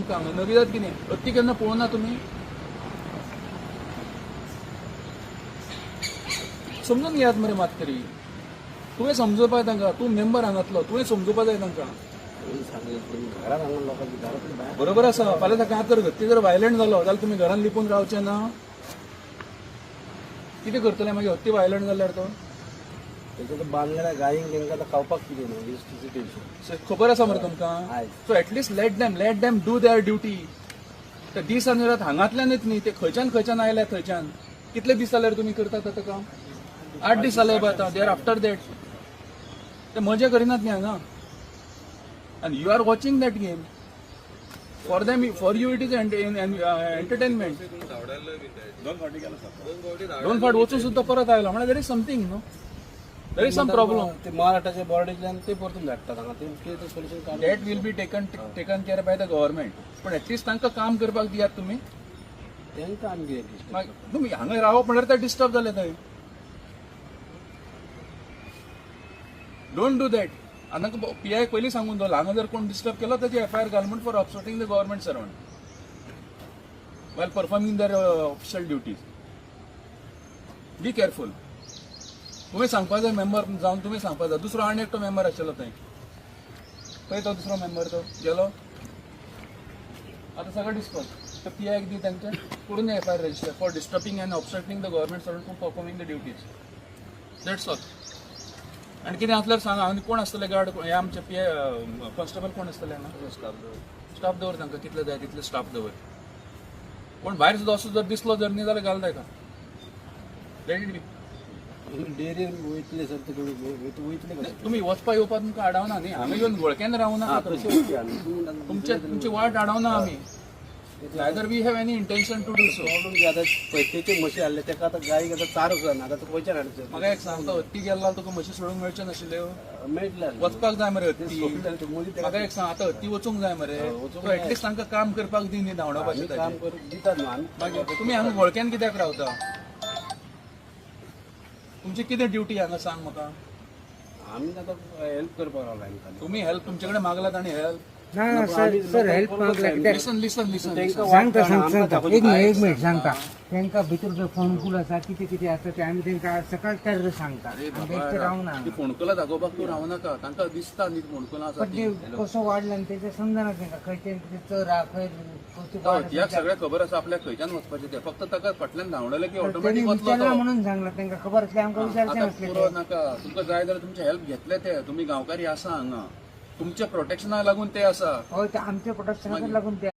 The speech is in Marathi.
तुमकां हांगा नविदाद कितें हत्ती केन्ना पळोवना तुमी समजून घेयात मरे मात तरी तुवें समजोवपाक तांकां तूं मेंबर हांगातलो तुवें समजोवपाक जाय तांकां घरात हांगा लोकांची घरातून भायर बरोबर आसा फाल्यां सकाळीं आतां हत्ती जर वायलंट जालो जाल्यार तुमी घरान लिपून रावचे ना कितें करतले मागीर हत्ती वायलंट जाल्यार तो त्याच्यात बांदलेल्या गायींक तांकां आतां खावपाक कितें न्हू वीज टेन्शन खबर आसा मरे तुमकां so at least let them do there duty ते दीस आनी रात हांगातल्यानच न्ही ते खंयच्यान आयल्या थंयच्यान कितले दीस जाल्यार तुमी करतात आतां काम 8 दीस जाले आतां दे आर आफ्टर दॅट ते मजा करिनात न्ही हांगा आनी you are watching that game for you it is entertainment दोन फावट वचून सुद्दां परत आयलो म्हणजे देर इज समथींग न्हू देर इज सम प्रॉब्लम ते महाराष्ट्राच्या बॉर्डरच्यान ते परतून धाडटात हांगा ते सोल्युशन काढ that will be taken care by the government पण एटलीस्ट तांकां काम करपाक दियात तुमी तांकां आमी कितें मागीर तुमी हांगा रावप म्हणल्यार ते डिस्टर्ब जाले थंय डोंट डू दॅट आनी पीआय पयलीं सांगून दवरला हांगा जर कोण डिस्टर्ब केलो ताची एफआयआर घालमेंट for upsetting the government servant while performing their official duties be careful तुमी सांगपा जाय मेंबर जावन तुमी सांगपा जाय दुसरो आनी एकटो मेंबर आशिल्लो थंय खंय तो दुसरो मेंबर तो गेलो आतां सगळें डिस्कस तो पीआयक दी तांचे करून FIR register for disturbing and obstructing the government servant from performing the duties that's all आनी कितें आसल्यार सांगा आनी कोण आसतले गार्ड हे आमचे पीआय कॉन्स्टेबल कोण आसतले हांगा स्टाफ दवर तांकां कितले जाय तितले स्टाफ दवर कोण भायर सुद्दां असो जर दिसलो जर न्ही जाल्यार घाल ताका लेट इट बी डेरीर वयतले सर ते वयतले कशे तुमी वचपा येवपाक तुमकां आडावना न्ही आमी येवन वळख्यान रावना तुमचे वाट आडावना आमी neither we have any intention to do so problem जे आतां पयतेचे म्हशी हाडले ताका आतां गायीक आतां चारो जायना आतां तो खंयच्यान हाडचो म्हाका एक सांगतो हत्ती गेला तुका म्हशी सोडूंक मेळच्यो नाशिल्ल्यो मेळटले वचपाक जाय मरे हत्ती म्हाका एक सांग आतां हत्ती वचूंक जाय मरे सो एटलीस्ट तांकां काम करपाक दी न्ही धांवडावपाचें काम ताचें करून दितात न्हू आमी मागीर तुमी हांगा वळख्यान कित्याक रावता तुमची कितें ड्युटी हांगा सांग म्हाका आमी आतां हेल्प करपाक रावला आमकां तुम्ही हेल्प तुमचे कडेन मागलात आणि हेल्प ना सर हेल्प मागला लिसन लिसन लिसन सांगता सांगता एक मिनिट सांगता त्यांका भितर फोन कॉल आसा कितें कितें आसा ते आमी तांकां सकाळ तर सांगता बेश्टे रावना ती फोणकुलां दाखोवपाक तूं रावनाका तांकां दिसता न्ही फोणकुलां आसा पण ते कसो वाडला आनी तेजें समजना तांकां खंयचे चर हा खंय ह्याक सगळ्या खबर आसा आपल्याक खंयच्यान वचपाचें तें फक्त ताका फाटल्यान धांवडले की त्यांनी ऑटोमॅटीक वतलो विचारला तो म्हणून सांगला तांकां खबर आसली आमकां विचारचें आतां नासलें पुरो नाका तुमकां जाय जाल्यार तुमचे हेल्प घेतले ते तुमी गांवकारी आसा हांगा तुमच्या प्रोटेक्शनाक लागून ते आसा हय ते आमच्या प्रोटेक्शनाक लागून ते